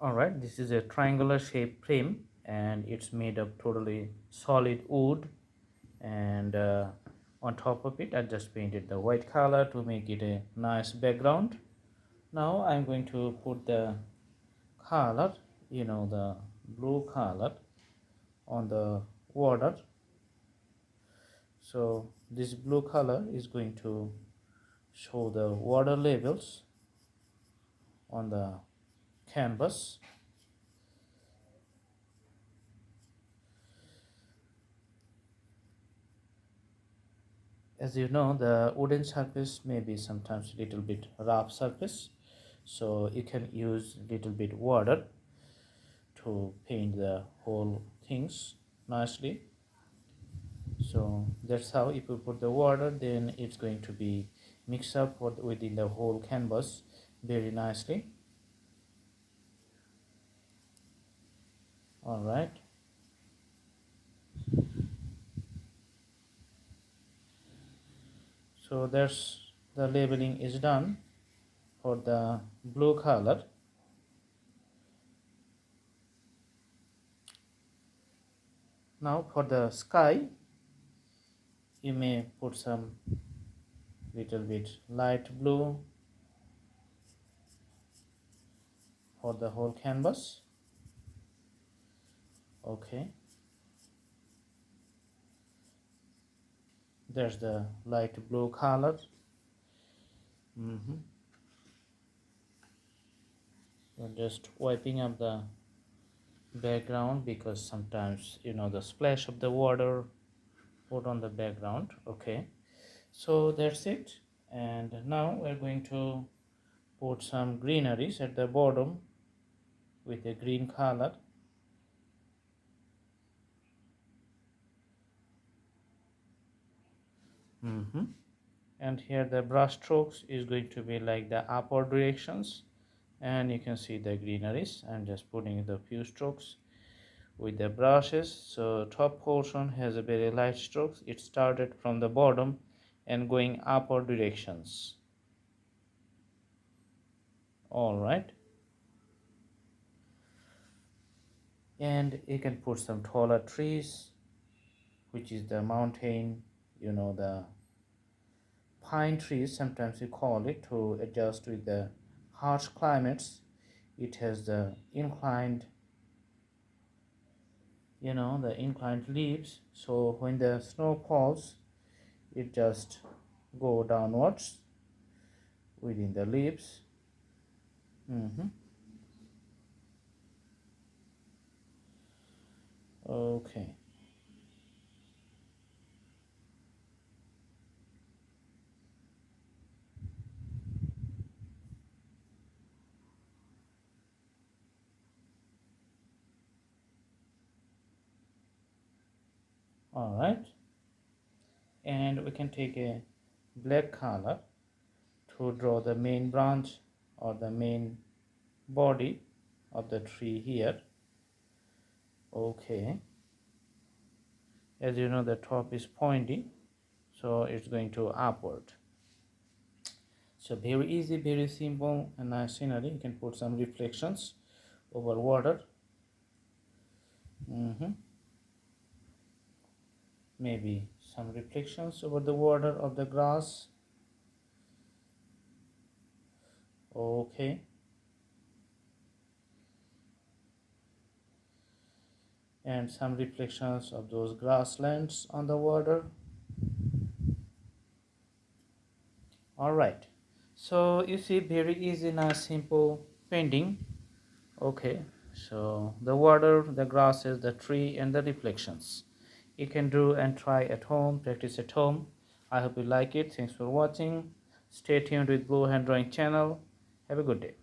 Alright, this is a triangular shaped frame and it's made of totally solid wood, and on top of it I just painted the white color to make it a nice background. Now I'm going to put the color, the blue color on the water. So this blue color is going to show the water levels on the canvas. As you know, the wooden surface may be sometimes a little bit rough surface, so you can use little bit water to paint the whole things nicely. So that's how, if you put the water, then it's going to be mixed up within the whole canvas very nicely. All right, so that's the labeling is done for the blue color. Now for the sky, you may put some little bit light blue for the whole canvas. Okay, there's the light blue color. I'm just wiping up the background because sometimes the splash of the water put on the background. Okay, so that's it, and now we're going to put some greeneries at the bottom with a green color. And here the brush strokes is going to be like the upward directions, and you can see the greeneries. I'm just putting the few strokes with the brushes. So top portion has a very light strokes. It started from the bottom and going upward directions. All right, and you can put some taller trees, which is the mountain, the pine trees sometimes we call it, to adjust with the harsh climates. It has the inclined, the inclined leaves, so when the snow falls, it just go downwards within the leaves. Okay, all right, and we can take a black color to draw the main branch or the main body of the tree here. Okay, as you know, the top is pointy, so it's going to upward. So very easy, very simple and nice scenery. You can put some reflections over water. Maybe some reflections over the water of the grass. Okay, and some reflections of those grasslands on the water. All right, so you see, very easy, nice, simple painting. Okay, so the water, the grasses, the tree, and the reflections you can do and try at home, practice at home. I hope you like it. Thanks for watching. Stay tuned with Blue Hand Drawing channel. Have a good day.